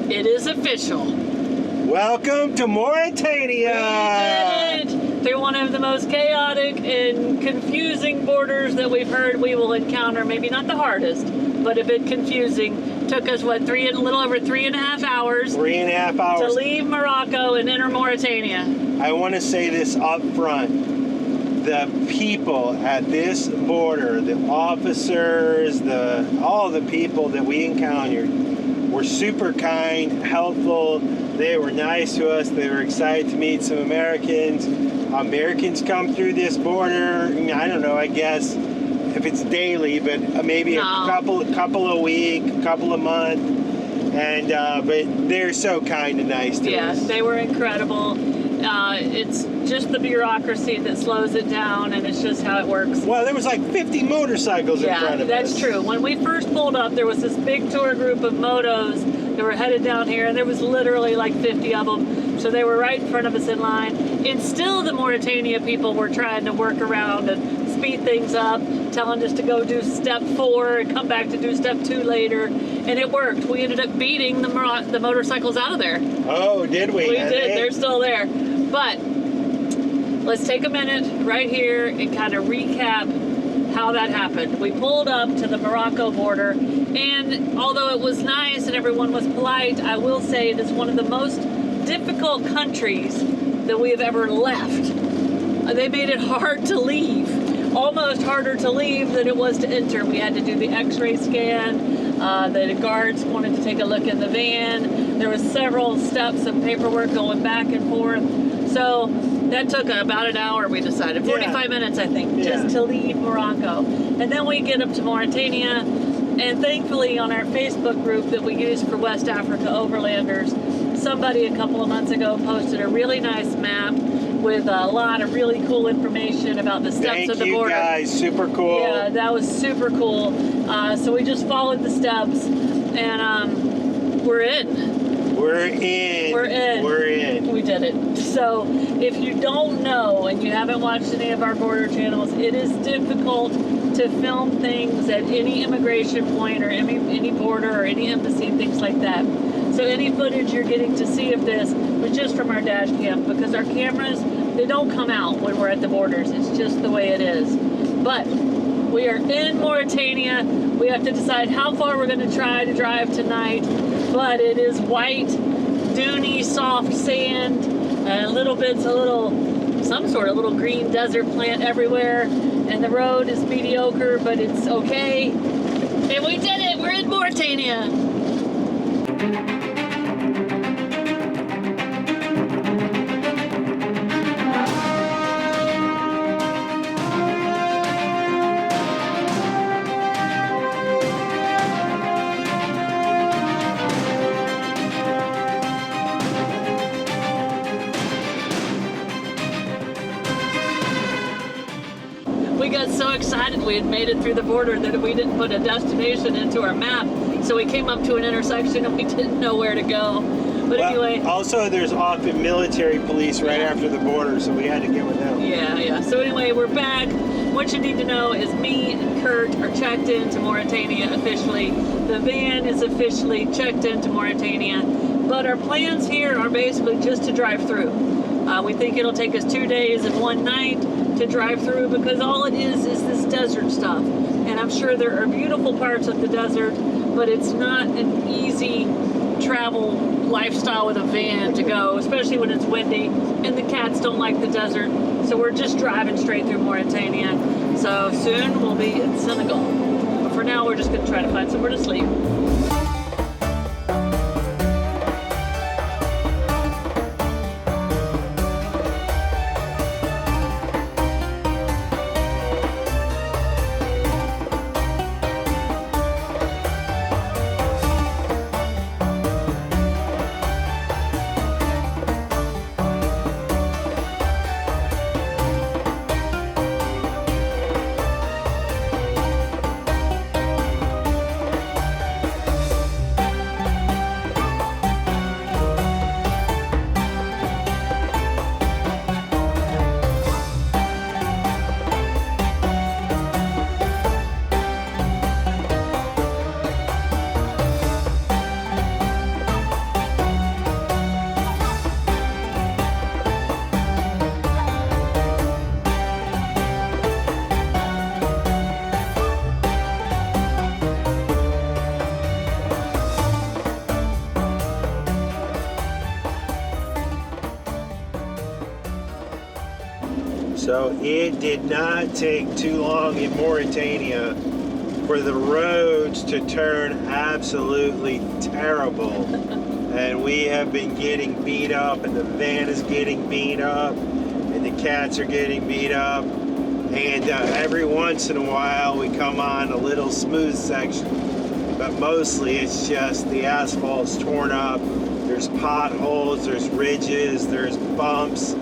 It is official. Welcome to Mauritania! We did it! Through one of the most chaotic and confusing borders that we've heard we will encounter. Maybe not the hardest, but a bit confusing. Took us, what, a little over 3.5 hours? 3.5 hours. To leave Morocco and enter Mauritania. I want to say this up front. The people at this border, the officers, all the people that we encountered were super kind, helpful. They were nice to us. They were excited to meet some Americans. Americans come through this border, I don't know, I guess, if it's daily, but maybe a couple of week, a couple of month. And but they're so kind and nice to us. Yes, they were incredible. It's just the bureaucracy that slows it down, and it's just how it works. Well, there was like 50 motorcycles in front of us. Yeah, that's true. When we first pulled up, there was this big tour group of motos that were headed down here, and there was literally like 50 of them. So they were right in front of us in line. And still the Mauritania people were trying to work around and speed things up, telling us to go do step 4 and come back to do step 2 later. And it worked. We ended up beating the motorcycles out of there. Oh, did we? We did. They're still there. But let's take a minute right here and kind of recap how that happened. We pulled up to the Morocco border, and although it was nice and everyone was polite, I will say it is one of the most difficult countries that we have ever left. They made it hard to leave. Almost harder to leave than it was to enter. We had to do the x-ray scan. The guards wanted to take a look in the van. There was several steps of paperwork going back and forth. So that took about an hour, we decided. 45 minutes, I think, just to leave Morocco. And then we get up to Mauritania. And thankfully, on our Facebook group that we use for West Africa Overlanders, somebody a couple of months ago posted a really nice map with a lot of really cool information about the steps of the border. Thank you guys, super cool. Yeah, that was super cool. So we just followed the steps, and we're in. We're in. We're in. We're in. We did it. So if you don't know and you haven't watched any of our border channels, it is difficult to film things at any immigration point or any border or any embassy, things like that. So any footage you're getting to see of this was just from our dash cam, because our cameras, they don't come out when we're at the borders. It's just the way it is. But we are in Mauritania. We have to decide how far we're going to try to drive tonight. But it is white, duny, soft sand, some sort of little green desert plant everywhere. And the road is mediocre, but it's okay. And we did it! We're in Mauritania! We got so excited we had made it through the border that we didn't put a destination into our map. So we came up to an intersection and we didn't know where to go. But anyway. Also, there's often military police right after the border, so we had to get with them. Yeah. So anyway, we're back. What you need to know is me and Curt are checked into Mauritania officially. The van is officially checked into Mauritania. But our plans here are basically just to drive through. We think it'll take us 2 days and 1 night to drive through, because all it is this desert stuff. And I'm sure there are beautiful parts of the desert, but it's not an easy travel lifestyle with a van to go, especially when it's windy and the cats don't like the desert. So we're just driving straight through Mauritania. So soon we'll be in Senegal. But for now, we're just going to try to find somewhere to sleep. So it did not take too long in Mauritania for the roads to turn absolutely terrible. And we have been getting beat up, and the van is getting beat up, and the cats are getting beat up. And every once in a while we come on a little smooth section, but mostly it's just the asphalt's torn up. There's potholes, there's ridges, there's bumps,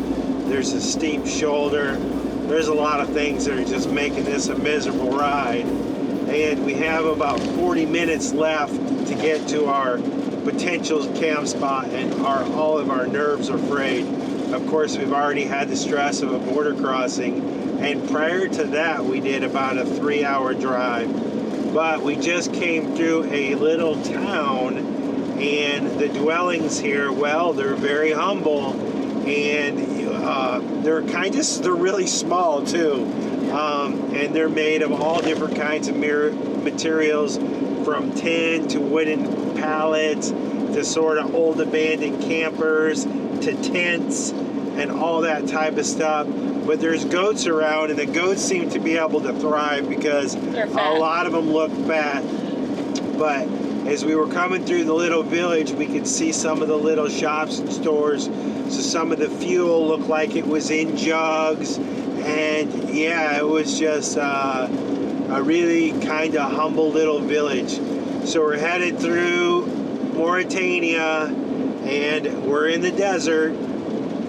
there's a steep shoulder. There's a lot of things that are just making this a miserable ride. And we have about 40 minutes left to get to our potential camp spot, and all of our nerves are frayed. Of course, we've already had the stress of a border crossing, and prior to that we did about a 3-hour drive. But we just came through a little town, and the dwellings here, well, they're very humble, and they're really small too, and they're made of all different kinds of materials, from tin to wooden pallets to sort of old abandoned campers to tents and all that type of stuff. But there's goats around, and the goats seem to be able to thrive because a lot of them look fat. But as we were coming through the little village, we could see some of the little shops and stores. So some of the fuel looked like it was in jugs, and yeah, it was just a really kind of humble little village. So we're headed through Mauritania, and we're in the desert.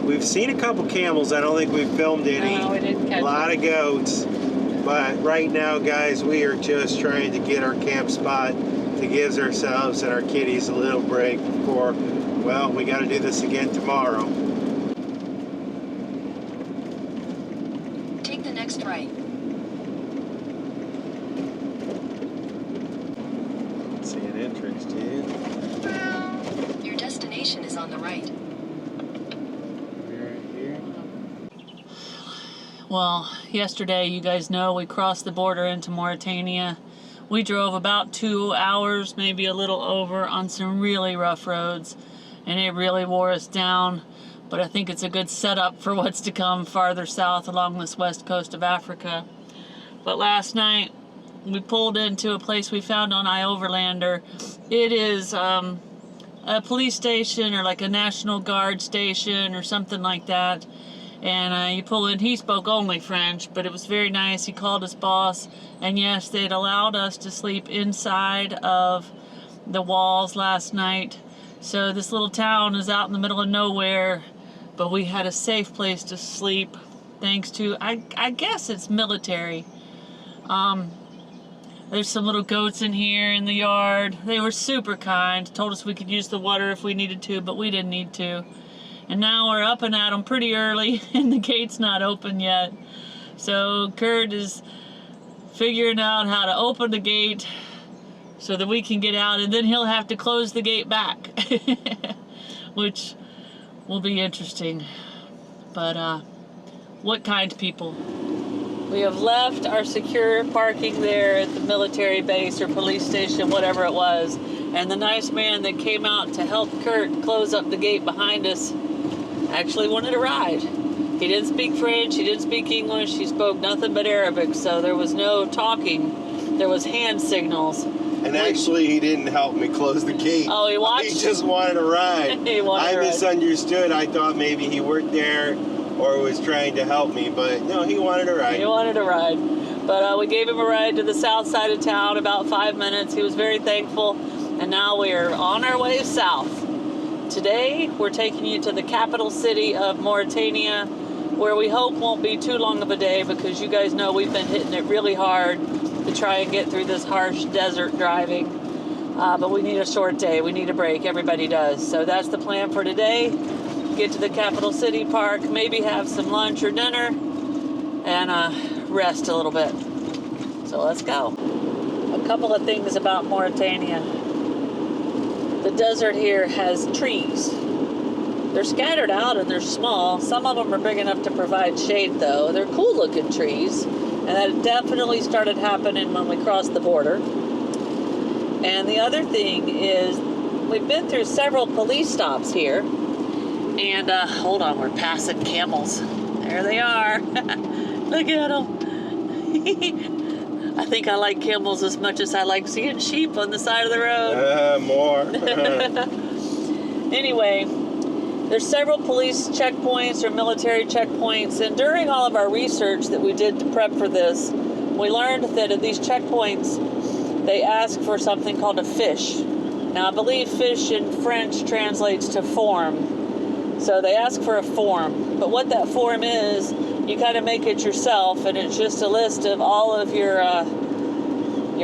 We've seen a couple camels. I don't think we've filmed any. No, we didn't catch a lot of goats. But right now, guys, we are just trying to get our camp spot to give ourselves and our kitties a little break before, well, we got to do this again tomorrow. Take the next right. See an entrance, do you? Your destination is on the right. Right here. Well, yesterday, you guys know, we crossed the border into Mauritania. We drove about 2 hours, maybe a little over, on some really rough roads, and it really wore us down. But I think it's a good setup for what's to come farther south along this west coast of Africa. But last night, we pulled into a place we found on Overlander. It is a police station, or like a National Guard station or something like that. And you pull in, he spoke only French, but it was very nice. He called his boss, and yes, they'd allowed us to sleep inside of the walls last night. So this little town is out in the middle of nowhere, but we had a safe place to sleep thanks to, I guess it's military. There's some little goats in here in the yard. They were super kind, told us we could use the water if we needed to, but we didn't need to. And now we're up and at them pretty early, and the gate's not open yet. So Curt is figuring out how to open the gate so that we can get out, and then he'll have to close the gate back, which will be interesting. But what kind of people? We have left our secure parking there at the military base or police station, whatever it was, and the nice man that came out to help Curt close up the gate behind us actually wanted a ride. He didn't speak French, he didn't speak English, he spoke nothing but Arabic, so there was no talking, there was hand signals. And actually, he didn't help me close the gate. Oh, he watched? He just wanted a ride. I misunderstood. I thought maybe he worked there or was trying to help me, but no, he wanted a ride. He wanted a ride. But we gave him a ride to the south side of town, about 5 minutes. He was very thankful, and now we're on our way south. Today, we're taking you to the capital city of Mauritania, where we hope won't be too long of a day, because you guys know we've been hitting it really hard to try and get through this harsh desert driving. But we need a short day. We need a break. Everybody does. So that's the plan for today. Get to the capital city park, maybe have some lunch or dinner, and rest a little bit. So let's go. A couple of things about Mauritania. The desert here has trees. They're scattered out and they're small. Some of them are big enough to provide shade, though. They're cool looking trees. And that definitely started happening when we crossed the border. And the other thing is, we've been through several police stops here. And hold on, we're passing camels. There There they are. Look at them. I think I like camels as much as I like seeing sheep on the side of the road. More. Anyway, there's several police checkpoints or military checkpoints, and during all of our research that we did to prep for this, we learned that at these checkpoints, they ask for something called a fiche. Now, I believe fiche in French translates to form. So they ask for a form. But what that form is, you kind of make it yourself, and it's just a list of all of your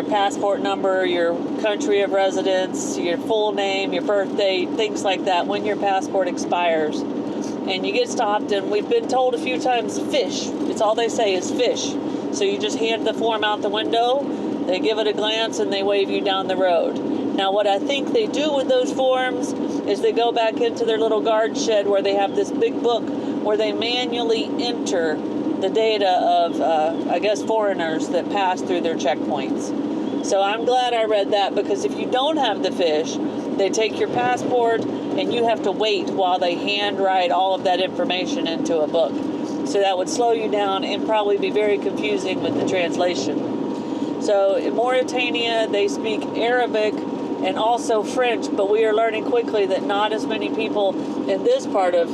passport number, your country of residence, your full name, your birth date, things like that, when your passport expires. And you get stopped, and we've been told a few times, fiche. It's all they say is fiche. So you just hand the form out the window, they give it a glance, and they wave you down the road. Now, what I think they do with those forms is they go back into their little guard shed where they have this big book where they manually enter the data of, I guess, foreigners that pass through their checkpoints. So I'm glad I read that, because if you don't have the fiche, they take your passport and you have to wait while they handwrite all of that information into a book. So that would slow you down and probably be very confusing with the translation. So in Mauritania, they speak Arabic and also French, but we are learning quickly that not as many people in this part of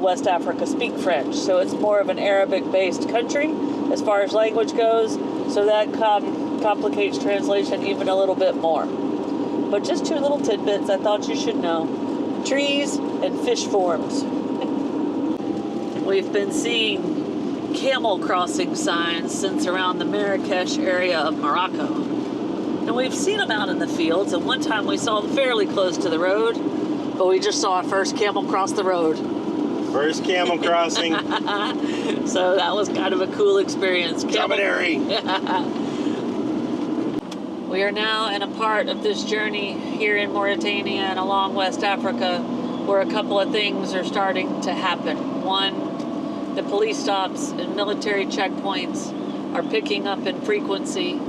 West Africa speak French. So it's more of an Arabic-based country as far as language goes. So that complicates translation even a little bit more. But just 2 little tidbits I thought you should know. Trees and fish forms. We've been seeing camel crossing signs since around the Marrakesh area of Morocco. And we've seen them out in the fields, and one time we saw them fairly close to the road, but we just saw our first camel cross the road. First camel crossing. So that was kind of a cool experience. Dromedary. We are now in a part of this journey here in Mauritania and along West Africa where a couple of things are starting to happen. One, the police stops and military checkpoints are picking up in frequency.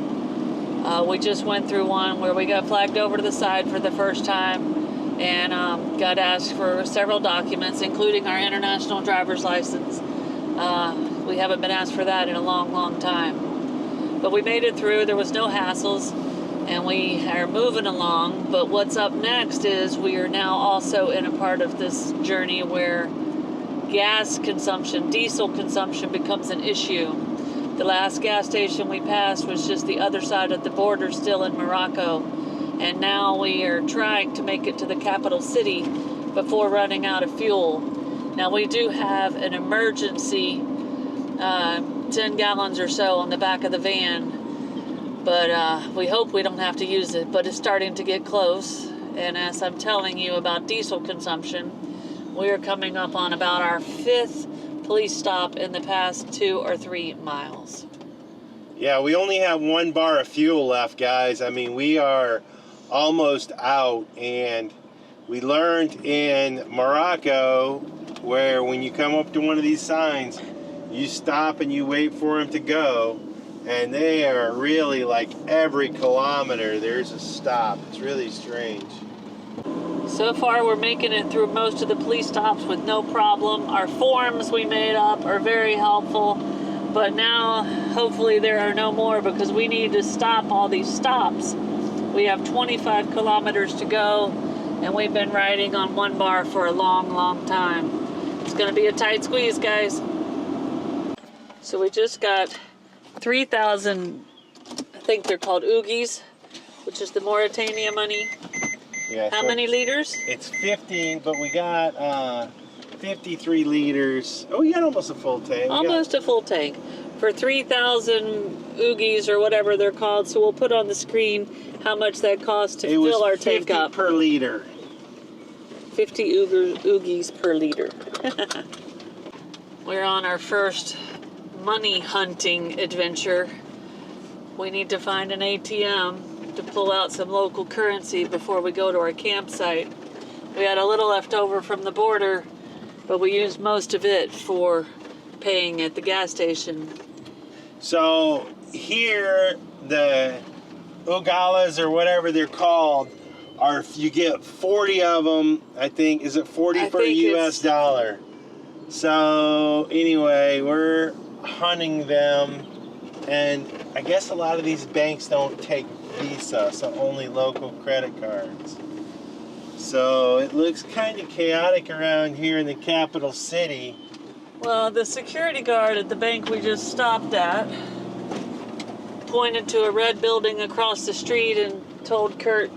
We just went through one where we got flagged over to the side for the first time and got asked for several documents, including our international driver's license. We haven't been asked for that in a long, long time. But we made it through. There was no hassles, and we are moving along. But what's up next is we are now also in a part of this journey where gas consumption, diesel consumption becomes an issue. The last gas station we passed was just the other side of the border, still in Morocco. And now we are trying to make it to the capital city before running out of fuel. Now we do have an emergency 10 gallons or so on the back of the van, but we hope we don't have to use it, but it's starting to get close. And as I'm telling you about diesel consumption, we are coming up on about our 5th police stop in the past 2 or 3 miles. Yeah, we only have 1 bar of fuel left, guys. I mean, we are almost out, and we learned in Morocco where when you come up to one of these signs, you stop and you wait for them to go, and they are really like every kilometer there's a stop. It's really strange. So far we're making it through most of the police stops with no problem. Our forms we made up are very helpful, but now hopefully there are no more because we need to stop all these stops. We have 25 kilometers to go, and we've been riding on 1 bar for a long, long time. It's gonna be a tight squeeze, guys. So we just got 3,000, I think they're called oogis, which is the Mauritania money. Yeah, How many liters? It's 15, but we got 53 liters. Oh, you got almost a full tank. Almost a full tank for 3,000 oogis or whatever they're called. So we'll put on the screen how much that costs to fill our tank up. 50 per liter. 50 oogis per liter. We're on our first money hunting adventure. We need to find an ATM to pull out some local currency before we go to our campsite. We had a little left over from the border, but we used most of it for paying at the gas station. So here, the Ugalas or whatever they're called, are you get 40 of them, I think. Is it 40 per US dollar? So anyway, we're hunting them, and I guess a lot of these banks don't take Visa, so only local credit cards. So it looks kind of chaotic around here in the capital city. Well, the security guard at the bank we just stopped at pointed to a red building across the street and told Curt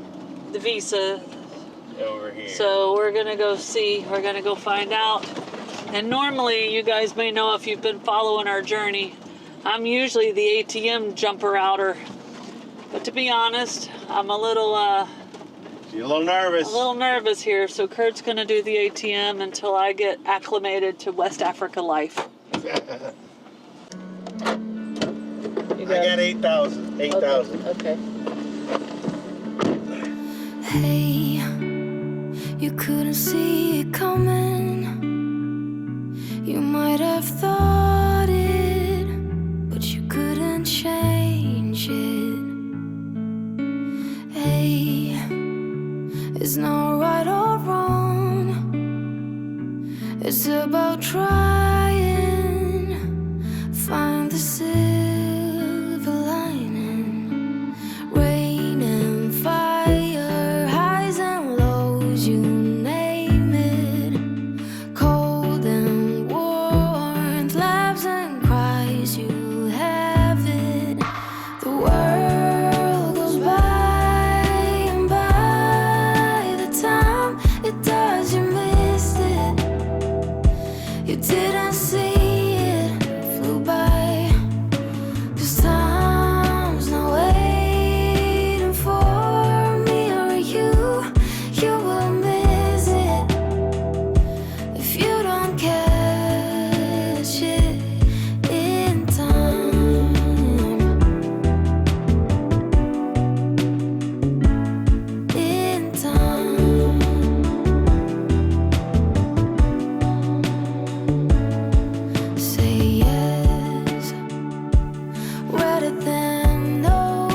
the Visa. Over here. So we're gonna go see, we're gonna go find out. And normally, you guys may know if you've been following our journey, I'm usually the ATM jumper outer. But to be honest, I'm a little You're a little nervous. A little nervous here, so Curt's gonna do the ATM until I get acclimated to West Africa life. I got 8,000. 8,000. Okay. Hey, you couldn't see it coming. You might have thought it, but you couldn't change it. Hey, it's not right or wrong. It's about trying, find the silver lining. Rain and fire, highs and lows, you name it. Cold and warmth, laughs and cries, you have it. The world goes by, and by the time it does, you missed it. You didn't see it, flew by. 'Cause time's not waiting for me or you. You will miss it if you don't catch it in time. In time. Say yes rather than no.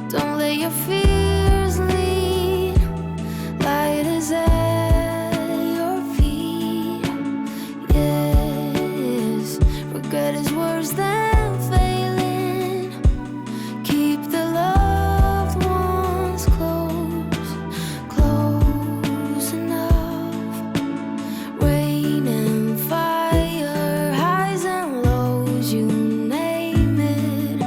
Don't let your fears lead. Light is at your feet. Yes, regret is worse than failing. Keep the loved ones close, close enough. Rain and fire, highs and lows, you name it.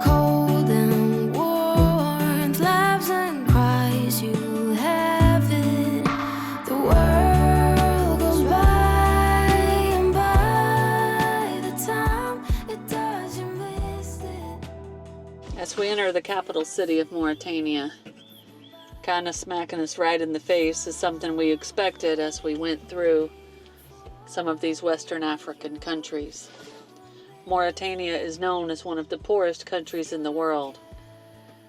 Cold and warmth, laughs and cries, you have it. The world goes by, and by the time it does, you missed it. As we enter the capital city of Mauritania, kind of smacking us right in the face is something we expected as we went through some of these Western African countries. Mauritania is known as one of the poorest countries in the world.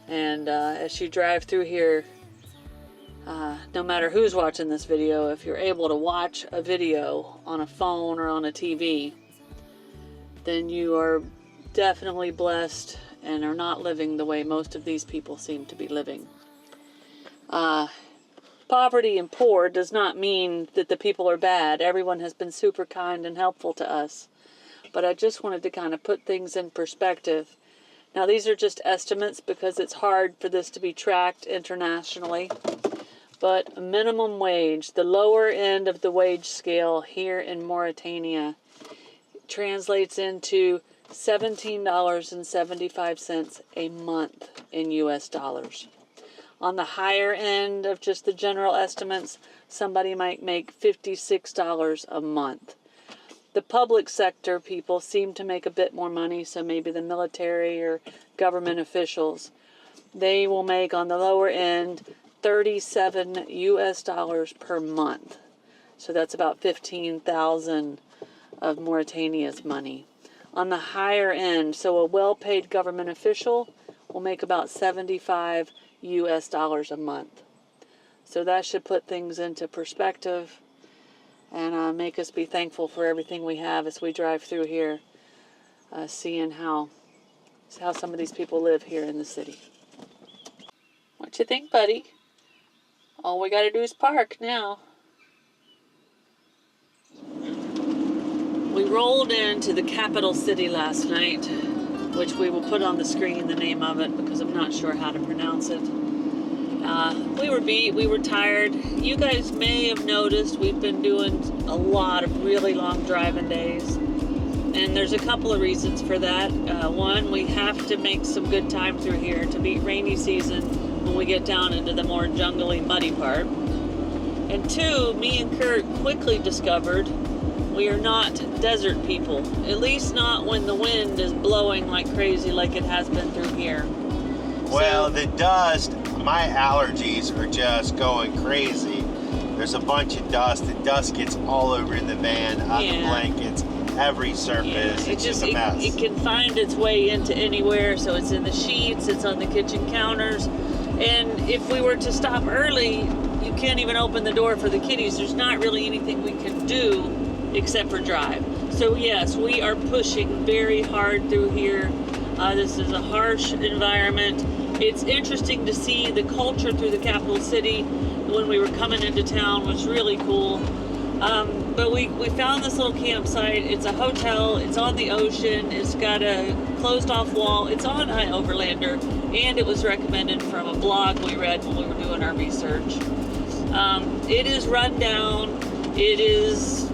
And as you drive through here, no matter who's watching this video, if you're able to watch a video on a phone or on a TV, then you are definitely blessed and are not living the way most of these people seem to be living. Poverty and poor does not mean that the people are bad. Everyone has been super kind and helpful to us. But I just wanted to kind of put things in perspective. Now, these are just estimates because it's hard for this to be tracked internationally. But a minimum wage, the lower end of the wage scale here in Mauritania, translates into $17.75 a month in US dollars. On the higher end of just the general estimates, somebody might make $56 a month. The public sector people seem to make a bit more money, so maybe the military or government officials, they will make on the lower end $37 US dollars per month. So that's about 15,000 of Mauritania's money. On the higher end, so a well-paid government official will make about 75 US dollars a month. So that should put things into perspective and make us be thankful for everything we have as we drive through here, seeing how some of these people live here in the city. What you think, buddy? All we gotta do is park now. We rolled into the capital city last night, which we will put on the screen the name of it because I'm not sure how to pronounce it. We were beat, we were tired. You guys may have noticed we've been doing a lot of really long driving days. And there's a couple of reasons for that. One, we have to make some good time through here to beat rainy season when we get down into the more jungly, muddy part. And two, me and Curt quickly discovered we are not desert people. At least not when the wind is blowing like crazy like it has been through here. Well, the dust, my allergies are just going crazy. There's a bunch of dust. The dust gets all over the van, on the blankets, every surface. It's just a mess. It can find its way into anywhere, so it's in the sheets, it's on the kitchen counters. And if we were to stop early, you can't even open the door for the kitties. There's not really anything we can do except for drive. So yes, we are pushing very hard through here. This is a harsh environment. It's interesting to see the culture through the capital city. When we were coming into town was really cool. But we found this little campsite. It's a hotel. It's on the ocean. It's got a closed off wall. It's on Overlander, and it was recommended from a blog we read when we were doing our research. It is run down. It is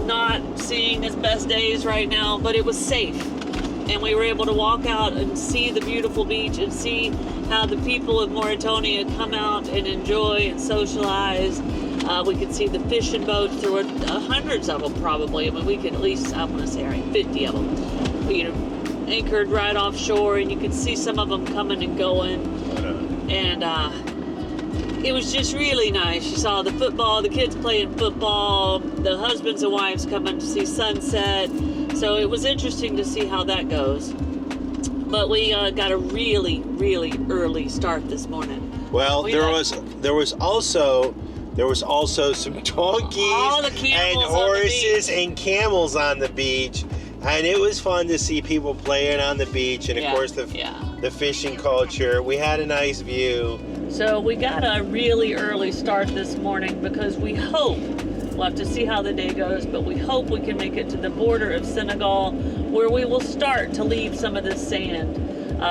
not seeing its best days right now, but it was safe. And we were able to walk out and see the beautiful beach and see how the people of Mauritania come out and enjoy and socialize. We could see the fishing boats. There were hundreds of them probably. I mean, we could at least, I want to say, 50 of them. You know, anchored right offshore, and you could see some of them coming and going. And it was just really nice. You saw the football, the kids playing football, the husbands and wives coming to see sunset. So it was interesting to see how that goes. But we got a really, really early start this morning. Well, there was also some donkeys and horses and camels on the beach, and it was fun to see people playing on the beach, and of course the fishing culture. We had a nice view. So we got a really early start this morning because we hope, we'll have to see how the day goes, but we hope we can make it to the border of Senegal where we will start to leave some of this sand.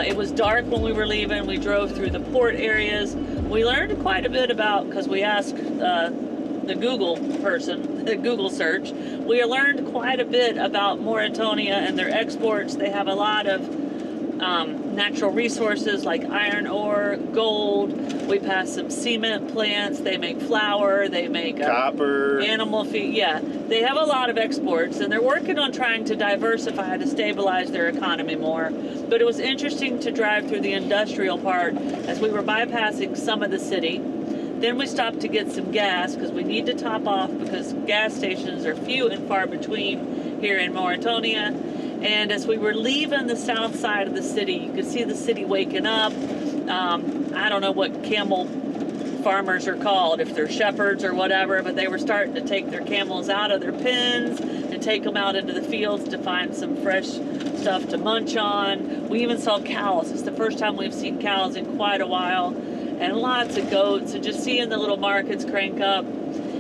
It was dark when we were leaving. We drove through the port areas. We learned quite a bit about, because we asked the Google person, the Google search, we learned quite a bit about Mauritania and their exports. They have a lot of natural resources like iron ore, gold. We passed some cement plants. They make flour. They make copper, animal feed. Yeah, they have a lot of exports, and they're working on trying to diversify to stabilize their economy more. But it was interesting to drive through the industrial part as we were bypassing some of the city. Then we stopped to get some gas because we need to top off because gas stations are few and far between here in Mauritania. And as we were leaving the south side of the city, you could see the city waking up. I don't know what camel farmers are called, if they're shepherds or whatever, but they were starting to take their camels out of their pens and take them out into the fields to find some fresh stuff to munch on. We even saw cows. It's the first time we've seen cows in quite a while, and lots of goats, and just seeing the little markets crank up.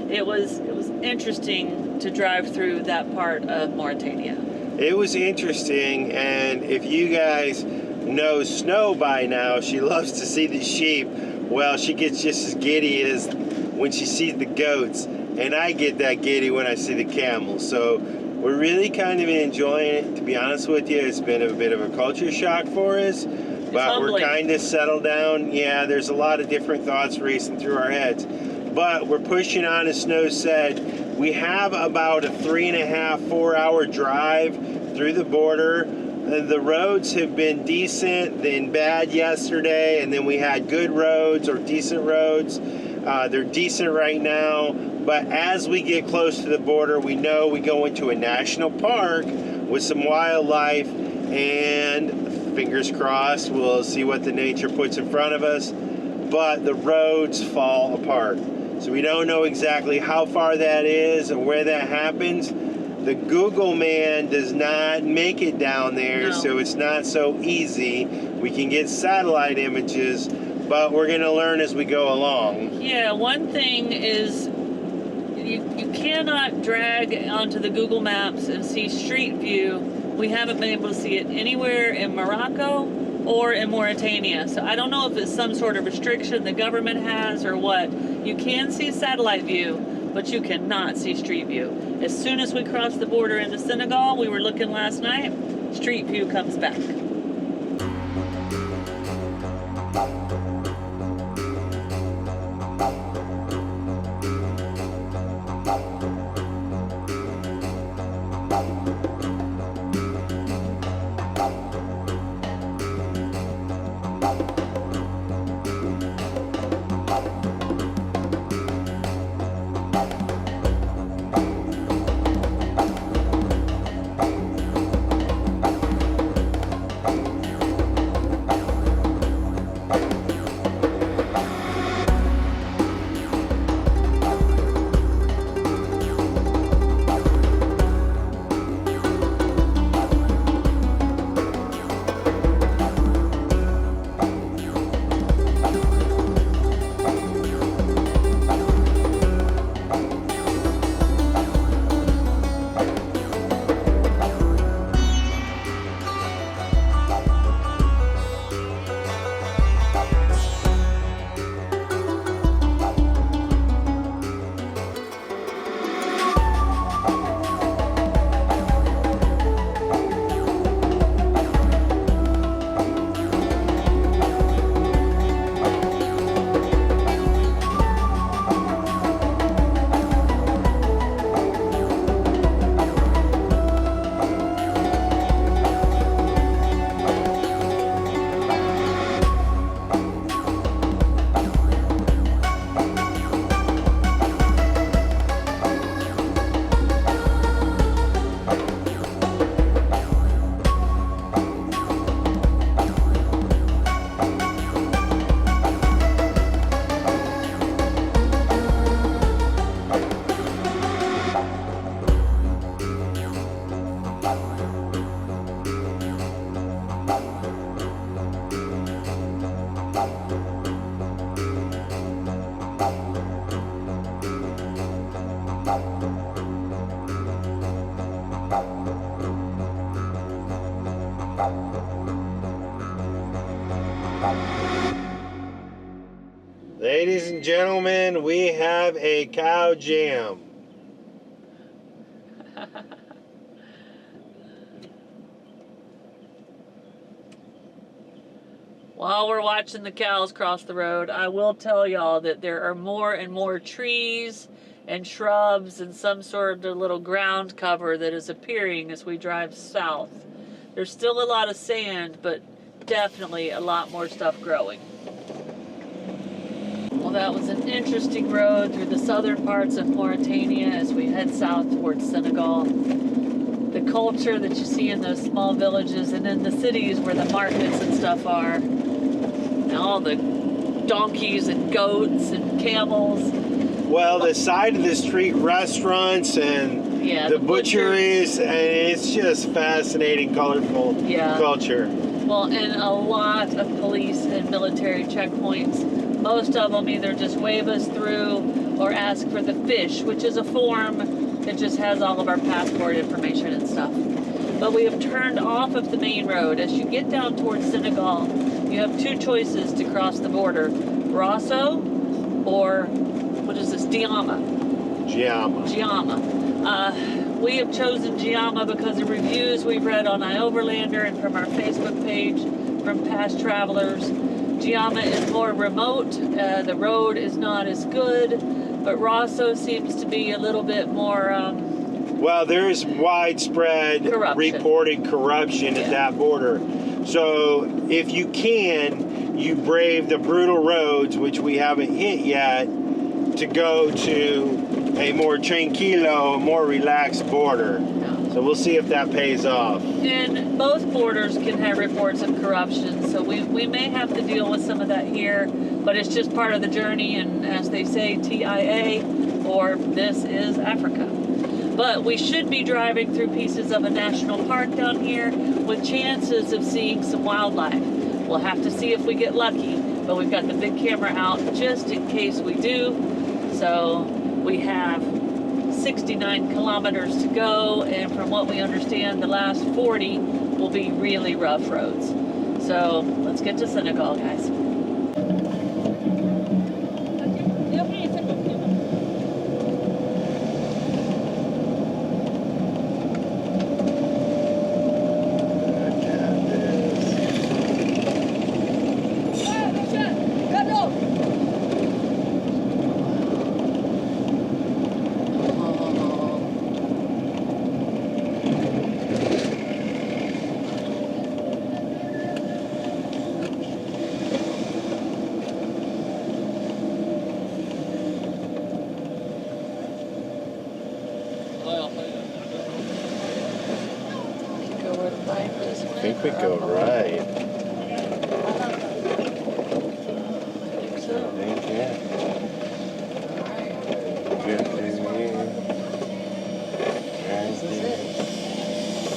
It was interesting to drive through that part of Mauritania. It was interesting, and if you guys know Snow by now, she loves to see the sheep. Well, she gets just as giddy as when she sees the goats, and I get that giddy when I see the camels. So we're really kind of enjoying it. To be honest with you, it's been a bit of a culture shock for us, but we're kind of settled down. Yeah, there's a lot of different thoughts racing through our heads, but we're pushing on, as Snow said. We have about a 3.5-4 hour drive through the border. The roads have been decent, then bad yesterday, and then we had good roads or decent roads. They're decent right now, but as we get close to the border, we know we go into a national park with some wildlife, and fingers crossed, we'll see what the nature puts in front of us, but the roads fall apart. So we don't know exactly how far that is and where that happens. The Google man does not make it down there, so it's not so easy. We can get satellite images, but we're going to learn as we go along. Yeah, one thing is, you cannot drag onto the Google Maps and see street view. We haven't been able to see it anywhere in Morocco or in Mauritania. So I don't know if it's some sort of restriction the government has or what. You can see satellite view, but you cannot see street view. As soon as we cross the border into Senegal, we were looking last night, street view comes back. Ladies and gentlemen, we have a cow jam. While we're watching the cows cross the road, I will tell y'all that there are more and more trees and shrubs and some sort of little ground cover that is appearing as we drive south. There's still a lot of sand, but definitely a lot more stuff growing. Well, that was an interesting road through the southern parts of Mauritania as we head south towards Senegal. The culture that you see in those small villages and in the cities where the markets and stuff are. And all the donkeys and goats and camels. Well, the side of the street restaurants and the butcheries, and it's just fascinating, colorful culture. Well, and a lot of police and military checkpoints. Most of them either just wave us through or ask for the fish, which is a form that just has all of our passport information and stuff. But we have turned off of the main road. As you get down towards Senegal, you have two choices to cross the border. Rosso or, what is this, Diama? Giama. We have chosen Giama because of reviews we've read on Overlander and from our Facebook page from past travelers. Giama is more remote, the road is not as good, but Rosso seems to be a little bit more... well, there's widespread reported corruption at that border. So if you can, you brave the brutal roads, which we haven't hit yet, to go to a more tranquilo, more relaxed border. So we'll see if that pays off. And both borders can have reports of corruption, so we may have to deal with some of that here, but it's just part of the journey, and as they say, TIA, or this is Africa. But we should be driving through pieces of a national park down here with chances of seeing some wildlife. We'll have to see if we get lucky, but we've got the big camera out just in case we do. So we have 69 kilometers to go, and from what we understand, the last 40 will be really rough roads. So let's get to Senegal, guys. I think we go right. think so. Yeah. Good through here. This is it.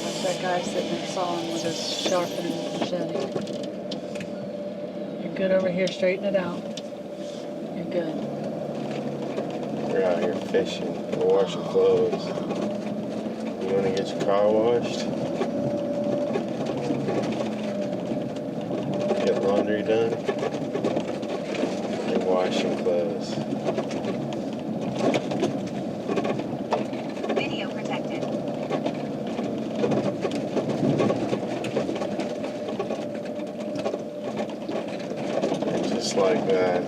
Watch that guy sitting there sawing with his sharpening machete. You're good over here. Straighten it out. You're good. We're out here fishing. We're washing clothes. You want to get your car washed? Get laundry done? You're washing clothes. Video protected. And just like that,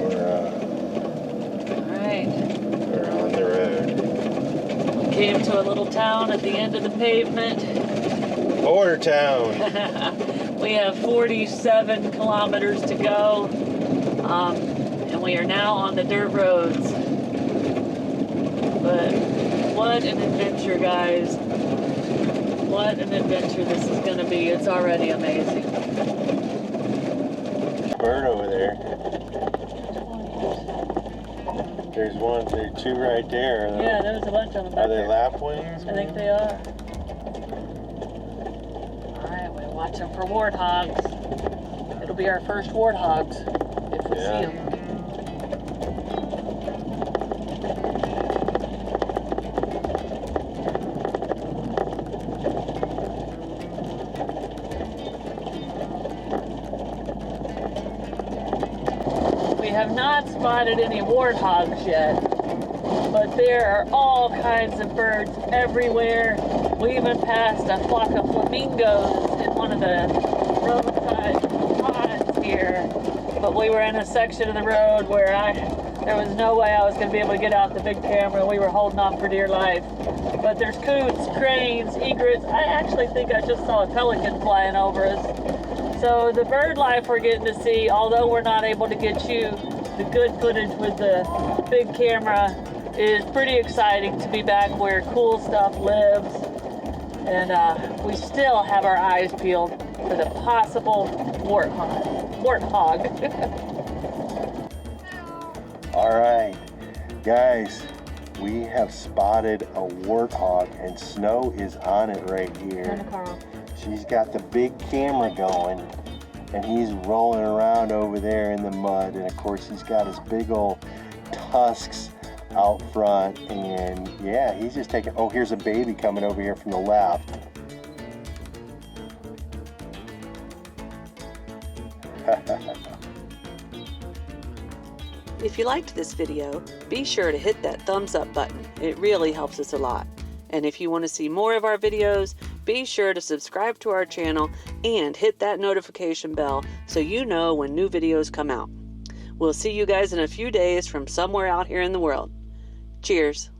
we're on the road. Came to a little town at the end of the pavement. Border town. We have 47 kilometers to go, and we are now on the dirt roads. But what an adventure, guys. What an adventure this is going to be. It's already amazing. Bird over there. There's one, there's two right there. Yeah, there's a bunch of them. Are they lapwings? I think they are. Alright, we're watching for warthogs. It'll be our first warthogs if we see them. We have not spotted any warthogs yet, but there are all kinds of birds everywhere. We even passed a flock of flamingos in one of the roadside ponds here, but we were in a section of the road where there was no way I was going to be able to get out the big camera. We were holding on for dear life. But there's coots, cranes, egrets. I actually think I just saw a pelican flying over us. So the bird life we're getting to see, although we're not able to get you the good footage with the big camera, is pretty exciting to be back where cool stuff lives. And we still have our eyes peeled for the possible warthog. All right, guys, we have spotted a warthog, and Snow is on it right here. She's got the big camera going, and he's rolling around over there in the mud, and of course he's got his big old tusks out front, and yeah, he's just taking, oh, here's a baby coming over here from the left. If you liked this video, be sure to hit that thumbs up button. It really helps us a lot. And if you want to see more of our videos, be sure to subscribe to our channel and hit that notification bell so you know when new videos come out. We'll see you guys in a few days from somewhere out here in the world. Cheers.